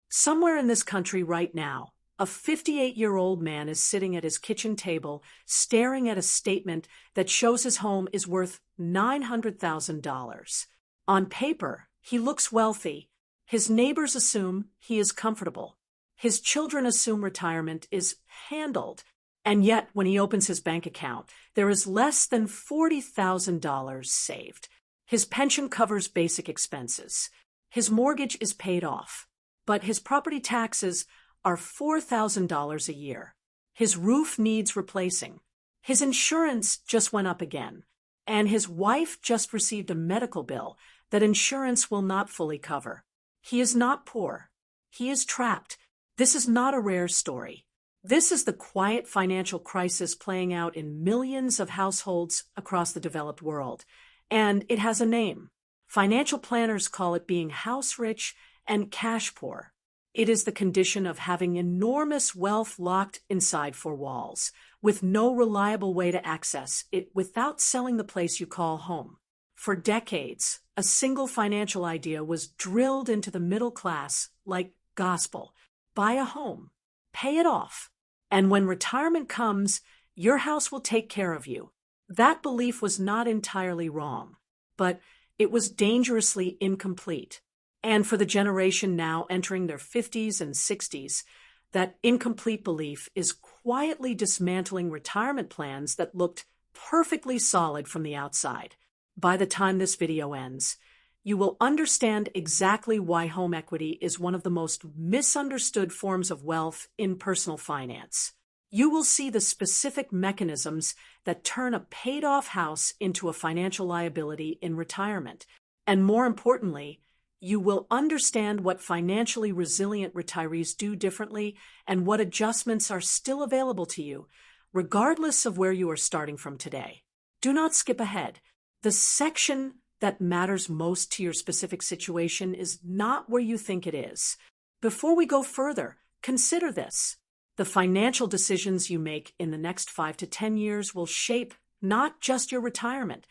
Somewhere in this country right now, a 58-year-old man is sitting at his kitchen table staring at a statement that shows his home is worth $900,000. On paper, he looks wealthy. His neighbors assume he is comfortable. His children assume retirement is handled. And yet, when he opens his bank account, there is less than $40,000 saved. His pension covers basic expenses. His mortgage is paid off. But his property taxes are $4,000 a year. His roof needs replacing. His insurance just went up again. And his wife just received a medical bill that insurance will not fully cover. He is not poor. He is trapped. This is not a rare story. This is the quiet financial crisis playing out in millions of households across the developed world. And it has a name. Financial planners call it being house rich and cash poor. It is the condition of having enormous wealth locked inside four walls, with no reliable way to access it without selling the place you call home. For decades, a single financial idea was drilled into the middle class like gospel. Buy a home. Pay it off. And when retirement comes, your house will take care of you. That belief was not entirely wrong, but it was dangerously incomplete. And for the generation now entering their 50s and 60s, that incomplete belief is quietly dismantling retirement plans that looked perfectly solid from the outside. By the time this video ends, you will understand exactly why home equity is one of the most misunderstood forms of wealth in personal finance. You will see the specific mechanisms that turn a paid-off house into a financial liability in retirement. And more importantly, you will understand what financially resilient retirees do differently and what adjustments are still available to you, regardless of where you are starting from today. Do not skip ahead. The section that matters most to your specific situation is not where you think it is. Before we go further, consider this. The financial decisions you make in the next 5 to 10 years will shape not just your retirement,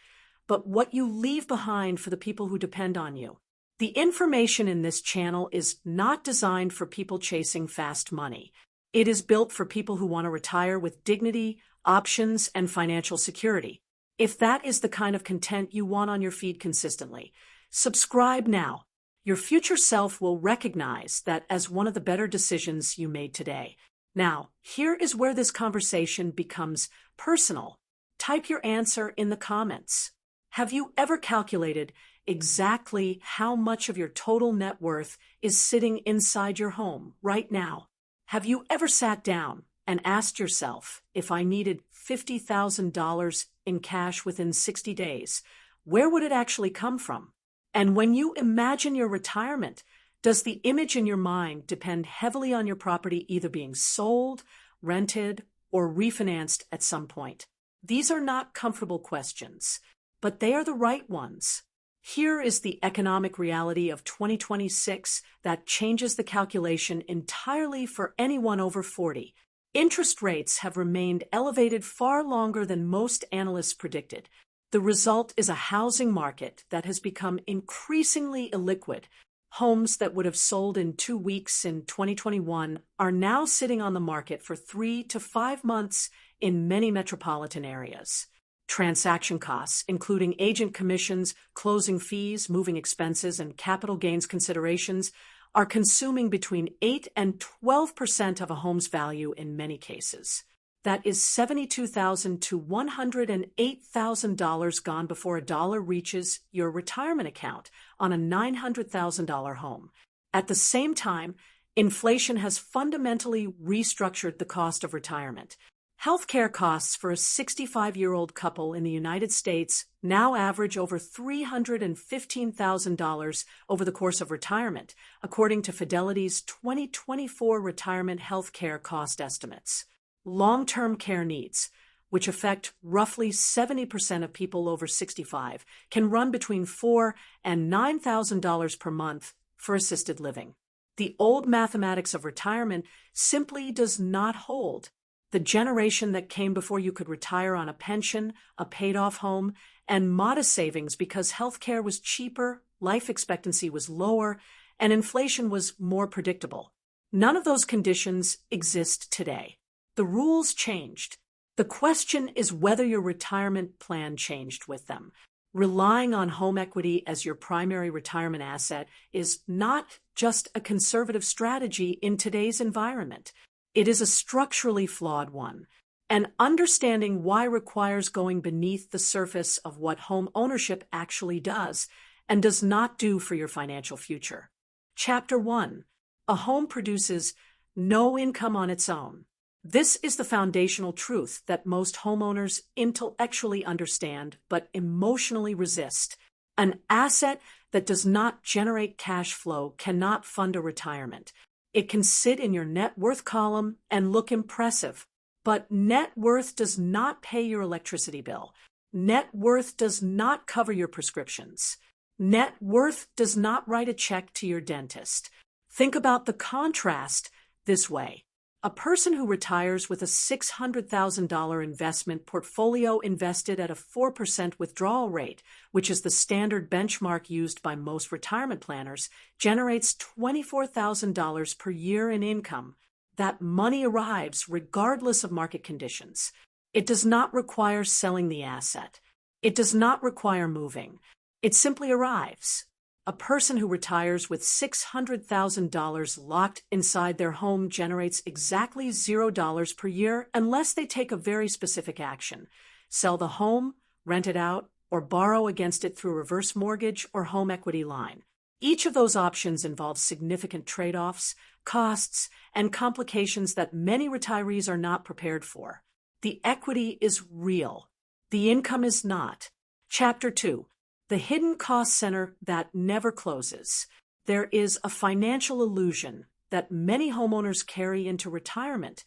but what you leave behind for the people who depend on you. The information in this channel is not designed for people chasing fast money. It is built for people who want to retire with dignity, options, and financial security. If that is the kind of content you want on your feed consistently, subscribe now. Your future self will recognize that as one of the better decisions you made today. Now, here is where this conversation becomes personal. Type your answer in the comments. Have you ever calculated exactly how much of your total net worth is sitting inside your home right now? Have you ever sat down and asked yourself, if I needed $50,000 in cash within 60 days, where would it actually come from? And when you imagine your retirement, does the image in your mind depend heavily on your property either being sold, rented, or refinanced at some point? These are not comfortable questions, but they are the right ones. Here is the economic reality of 2026 that changes the calculation entirely for anyone over 40. Interest rates have remained elevated far longer than most analysts predicted. The result is a housing market that has become increasingly illiquid. Homes that would have sold in 2 weeks in 2021 are now sitting on the market for 3 to 5 months in many metropolitan areas. Transaction costs, including agent commissions, closing fees, moving expenses, and capital gains considerations, are consuming between 8 and 12% of a home's value in many cases. That is $72,000 to $108,000 gone before a dollar reaches your retirement account on a $900,000 home. At the same time, inflation has fundamentally restructured the cost of retirement. Healthcare costs for a 65-year-old couple in the United States now average over $315,000 over the course of retirement, according to Fidelity's 2024 retirement healthcare cost estimates. Long-term care needs, which affect roughly 70% of people over 65, can run between $4,000 and $9,000 per month for assisted living. The old mathematics of retirement simply does not hold. The generation that came before you could retire on a pension, a paid-off home, and modest savings because healthcare was cheaper, life expectancy was lower, and inflation was more predictable. None of those conditions exist today. The rules changed. The question is whether your retirement plan changed with them. Relying on home equity as your primary retirement asset is not just a conservative strategy in today's environment. It is a structurally flawed one. And understanding why requires going beneath the surface of what home ownership actually does and does not do for your financial future. Chapter 1. A home produces no income on its own. This is the foundational truth that most homeowners intellectually understand but emotionally resist. An asset that does not generate cash flow cannot fund a retirement. It can sit in your net worth column and look impressive, but net worth does not pay your electricity bill. Net worth does not cover your prescriptions. Net worth does not write a check to your dentist. Think about the contrast this way. A person who retires with a $600,000 investment portfolio invested at a 4% withdrawal rate, which is the standard benchmark used by most retirement planners, generates $24,000 per year in income. That money arrives regardless of market conditions. It does not require selling the asset. It does not require moving. It simply arrives. A person who retires with $600,000 locked inside their home generates exactly $0 per year unless they take a very specific action: sell the home, rent it out, or borrow against it through reverse mortgage or home equity line. Each of those options involves significant trade-offs, costs, and complications that many retirees are not prepared for. The equity is real. The income is not. Chapter 2. The hidden cost center that never closes. There is a financial illusion that many homeowners carry into retirement.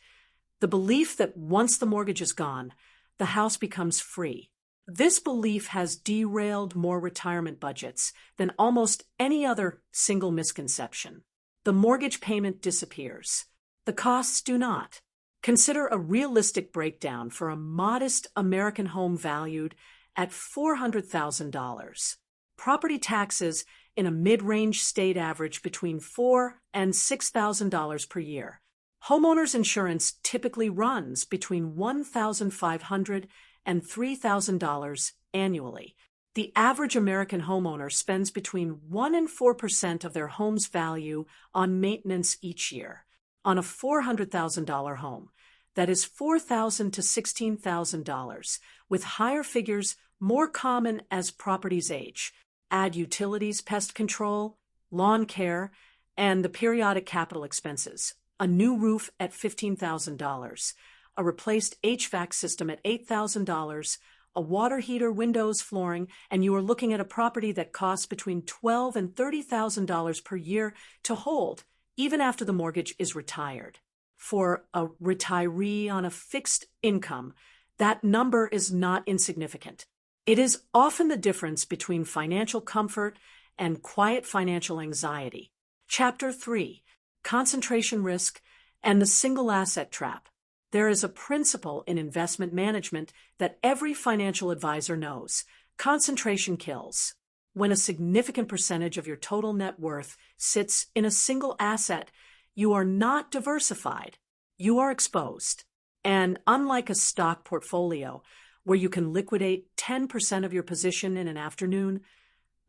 The belief that once the mortgage is gone, the house becomes free. This belief has derailed more retirement budgets than almost any other single misconception. The mortgage payment disappears. The costs do not. Consider a realistic breakdown for a modest American home valued at $400,000. Property taxes in a mid-range state average between $4,000 and $6,000 per year. Homeowners insurance typically runs between $1,500 and $3,000 annually. The average American homeowner spends between 1% and 4% of their home's value on maintenance each year. On a $400,000 home, that is $4,000 to $16,000, with higher figures more common as properties age. Add utilities, pest control, lawn care, and the periodic capital expenses. A new roof at $15,000, a replaced HVAC system at $8,000, a water heater, windows, flooring, and you are looking at a property that costs between $12,000 and $30,000 per year to hold, even after the mortgage is retired. For a retiree on a fixed income, that number is not insignificant. It is often the difference between financial comfort and quiet financial anxiety. Chapter 3. Concentration risk and the single asset trap. There is a principle in investment management that every financial advisor knows. Concentration kills. When a significant percentage of your total net worth sits in a single asset, you are not diversified. You are exposed. And unlike a stock portfolio, where you can liquidate 10% of your position in an afternoon,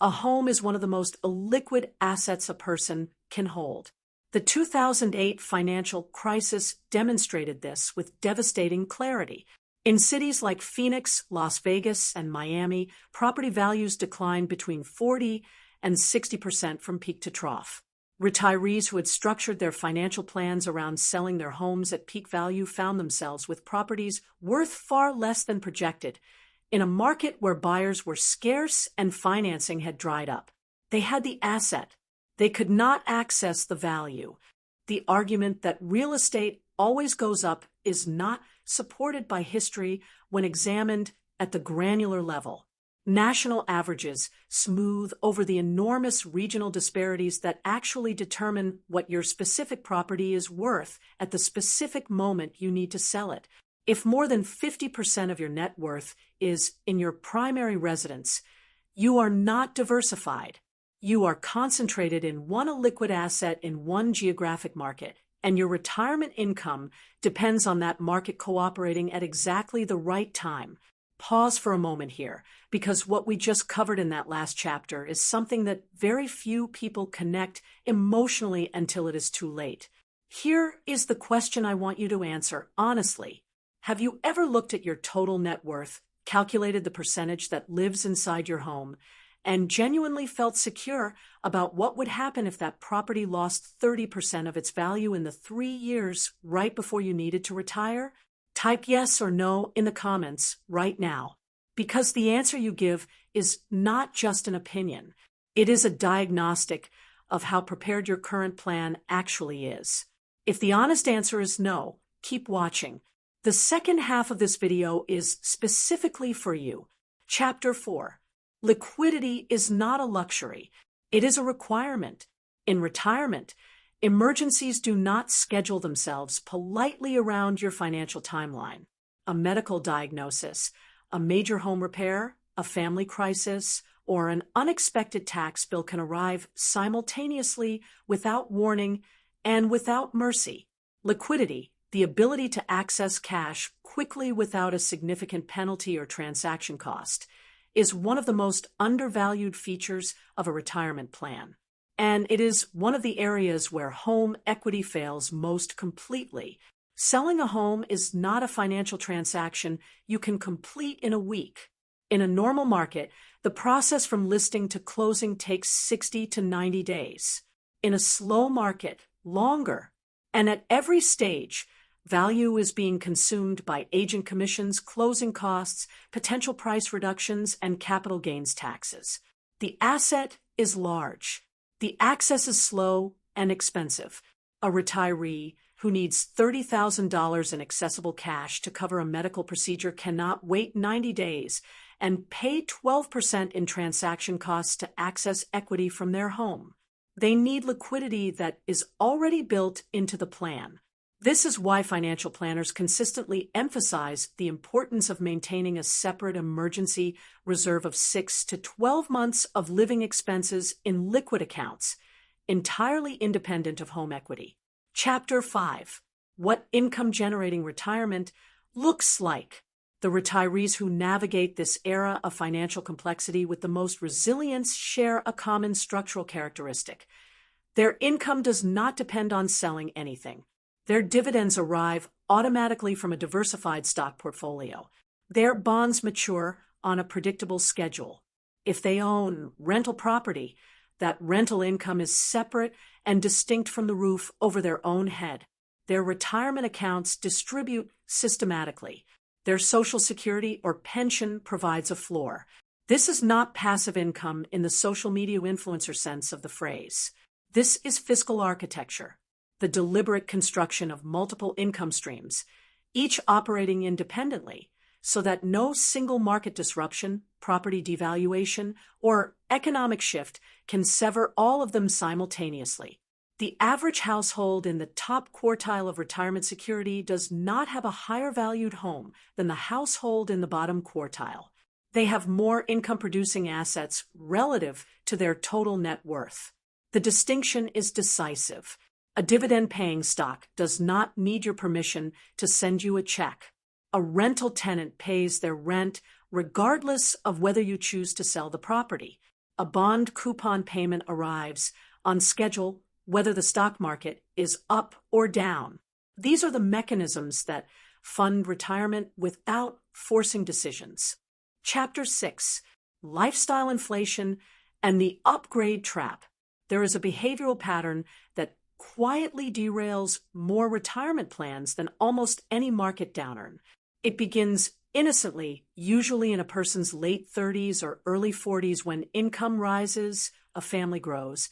a home is one of the most illiquid assets a person can hold. The 2008 financial crisis demonstrated this with devastating clarity. In cities like Phoenix, Las Vegas, and Miami, property values declined between 40% and 60% from peak to trough. Retirees who had structured their financial plans around selling their homes at peak value found themselves with properties worth far less than projected, in a market where buyers were scarce and financing had dried up. They had the asset. They could not access the value. The argument that real estate always goes up is not supported by history when examined at the granular level. National averages smooth over the enormous regional disparities that actually determine what your specific property is worth at the specific moment you need to sell it. If more than 50% of your net worth is in your primary residence, you are not diversified. You are concentrated in one illiquid asset in one geographic market, and your retirement income depends on that market cooperating at exactly the right time. Pause for a moment here, because what we just covered in that last chapter is something that very few people connect emotionally until it is too late. Here is the question I want you to answer honestly. Have you ever looked at your total net worth, calculated the percentage that lives inside your home, and genuinely felt secure about what would happen if that property lost 30% of its value in the 3 years right before you needed to retire? Type yes or no in the comments right now, because the answer you give is not just an opinion. It is a diagnostic of how prepared your current plan actually is. If the honest answer is no, keep watching. The second half of this video is specifically for you. Chapter 4. Liquidity is not a luxury. It is a requirement. In retirement, emergencies do not schedule themselves politely around your financial timeline. A medical diagnosis, a major home repair, a family crisis, or an unexpected tax bill can arrive simultaneously without warning and without mercy. Liquidity, the ability to access cash quickly without a significant penalty or transaction cost, is one of the most undervalued features of a retirement plan. And it is one of the areas where home equity fails most completely. Selling a home is not a financial transaction you can complete in a week. In a normal market, the process from listing to closing takes 60 to 90 days. In a slow market, longer. And at every stage, value is being consumed by agent commissions, closing costs, potential price reductions, and capital gains taxes. The asset is large. The access is slow and expensive. A retiree who needs $30,000 in accessible cash to cover a medical procedure cannot wait 90 days and pay 12% in transaction costs to access equity from their home. They need liquidity that is already built into the plan. This is why financial planners consistently emphasize the importance of maintaining a separate emergency reserve of 6 to 12 months of living expenses in liquid accounts, entirely independent of home equity. Chapter 5. What income-generating retirement looks like. The retirees who navigate this era of financial complexity with the most resilience share a common structural characteristic. Their income does not depend on selling anything. Their dividends arrive automatically from a diversified stock portfolio. Their bonds mature on a predictable schedule. If they own rental property, that rental income is separate and distinct from the roof over their own head. Their retirement accounts distribute systematically. Their Social Security or pension provides a floor. This is not passive income in the social media influencer sense of the phrase. This is fiscal architecture, the deliberate construction of multiple income streams, each operating independently, so that no single market disruption, property devaluation, or economic shift can sever all of them simultaneously. The average household in the top quartile of retirement security does not have a higher valued home than the household in the bottom quartile. They have more income-producing assets relative to their total net worth. The distinction is decisive. A dividend-paying stock does not need your permission to send you a check. A rental tenant pays their rent regardless of whether you choose to sell the property. A bond coupon payment arrives on schedule whether the stock market is up or down. These are the mechanisms that fund retirement without forcing decisions. Chapter 6. Lifestyle inflation and the upgrade trap. There is a behavioral pattern that quietly derails more retirement plans than almost any market downturn. It begins innocently, usually in a person's late 30s or early 40s when income rises, a family grows,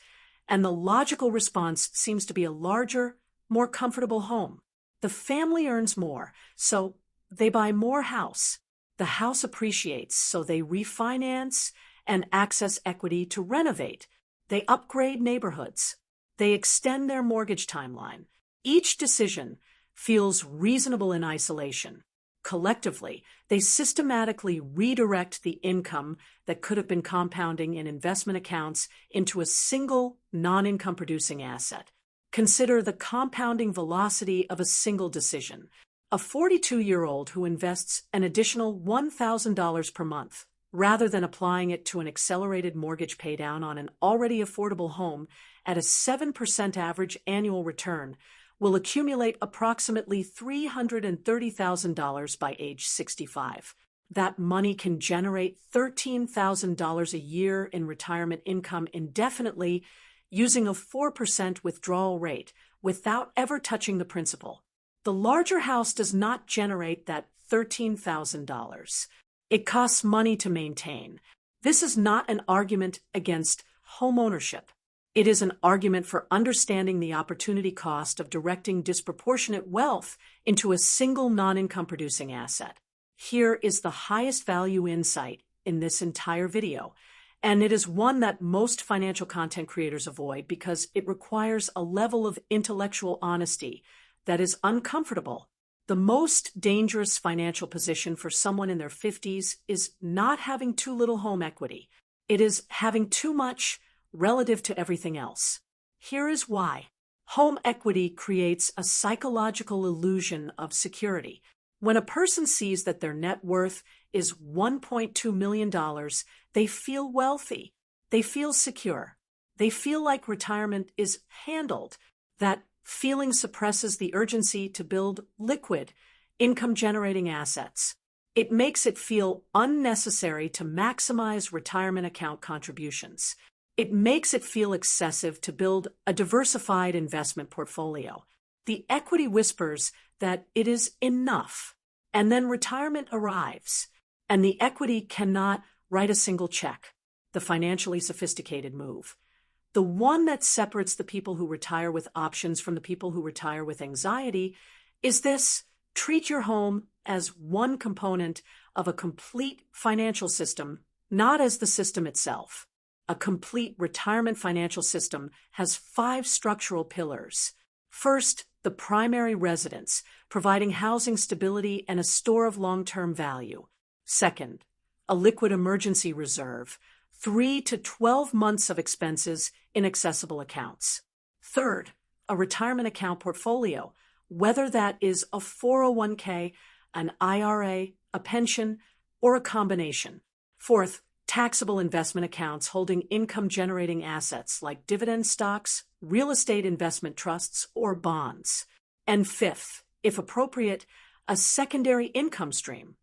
and the logical response seems to be a larger, more comfortable home. The family earns more, so they buy more house. The house appreciates, so they refinance and access equity to renovate. They upgrade neighborhoods. They extend their mortgage timeline. Each decision feels reasonable in isolation. Collectively, they systematically redirect the income that could have been compounding in investment accounts into a single non-income producing asset. Consider the compounding velocity of a single decision. A 42-year-old who invests an additional $1,000 per month, rather than applying it to an accelerated mortgage paydown on an already affordable home at a 7% average annual return, will accumulate approximately $330,000 by age 65. That money can generate $13,000 a year in retirement income indefinitely using a 4% withdrawal rate without ever touching the principal. The larger house does not generate that $13,000. It costs money to maintain. This is not an argument against homeownership. It is an argument for understanding the opportunity cost of directing disproportionate wealth into a single non-income producing asset. Here is the highest value insight in this entire video, and it is one that most financial content creators avoid because it requires a level of intellectual honesty that is uncomfortable. The most dangerous financial position for someone in their 50s is not having too little home equity. It is having too much relative to everything else. Here is why. Home equity creates a psychological illusion of security. When a person sees that their net worth is $1.2 million, they feel wealthy. They feel secure. They feel like retirement is handled. That feeling suppresses the urgency to build liquid, income-generating assets. It makes it feel unnecessary to maximize retirement account contributions. It makes it feel excessive to build a diversified investment portfolio. The equity whispers that it is enough, and then retirement arrives, and the equity cannot write a single check. The financially sophisticated move. The one that separates the people who retire with options from the people who retire with anxiety is this: treat your home as one component of a complete financial system, not as the system itself. A complete retirement financial system has 5 structural pillars. First, the primary residence, providing housing stability and a store of long-term value. Second, a liquid emergency reserve, 3 to 12 months of expenses in accessible accounts. Third, a retirement account portfolio, whether that is a 401k, an IRA, a pension, or a combination. Fourth, taxable investment accounts holding income-generating assets like dividend stocks, real estate investment trusts, or bonds. And fifth, if appropriate, a secondary income stream,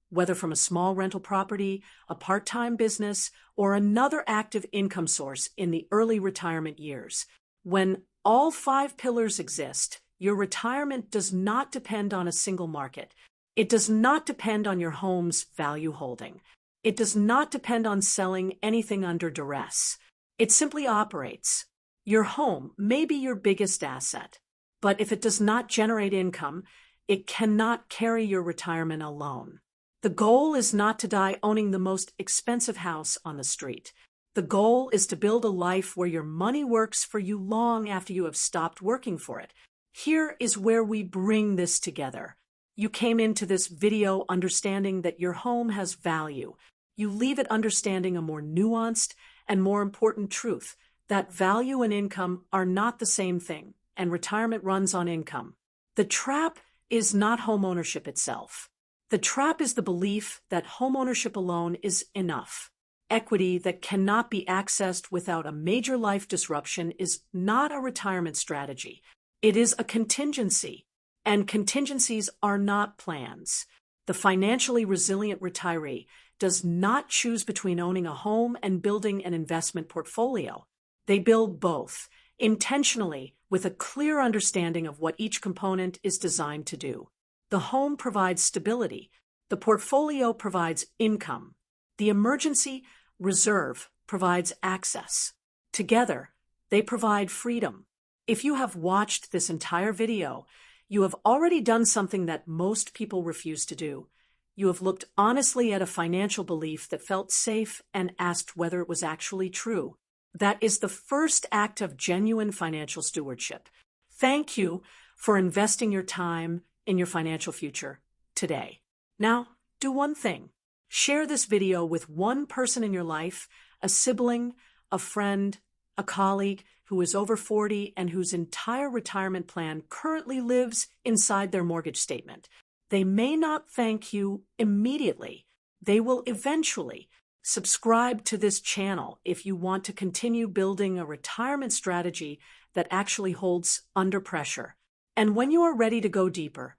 whether from a small rental property, a part-time business, or another active income source in the early retirement years. When all 5 pillars exist, your retirement does not depend on a single market. It does not depend on your home's value holding. It does not depend on selling anything under duress. It simply operates. Your home may be your biggest asset, but if it does not generate income, it cannot carry your retirement alone. The goal is not to die owning the most expensive house on the street. The goal is to build a life where your money works for you long after you have stopped working for it. Here is where we bring this together. You came into this video understanding that your home has value. You leave it understanding a more nuanced and more important truth, that value and income are not the same thing, and retirement runs on income. The trap is not homeownership itself. The trap is the belief that homeownership alone is enough. Equity that cannot be accessed without a major life disruption is not a retirement strategy. It is a contingency, and contingencies are not plans. The financially resilient retiree does not choose between owning a home and building an investment portfolio. They build both, intentionally, with a clear understanding of what each component is designed to do. The home provides stability. The portfolio provides income. The emergency reserve provides access. Together, they provide freedom. If you have watched this entire video, you have already done something that most people refuse to do. You have looked honestly at a financial belief that felt safe and asked whether it was actually true. That is the first act of genuine financial stewardship. Thank you for investing your time in your financial future today. Now, do one thing. Share this video with one person in your life, a sibling, a friend, a colleague who is over 40 and whose entire retirement plan currently lives inside their mortgage statement. They may not thank you immediately. They will eventually. Subscribe to this channel if you want to continue building a retirement strategy that actually holds under pressure. And when you are ready to go deeper,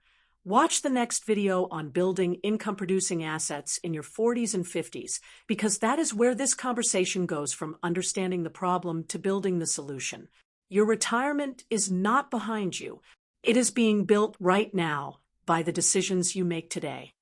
watch the next video on building income-producing assets in your 40s and 50s, because that is where this conversation goes from understanding the problem to building the solution. Your retirement is not behind you. It is being built right now by the decisions you make today.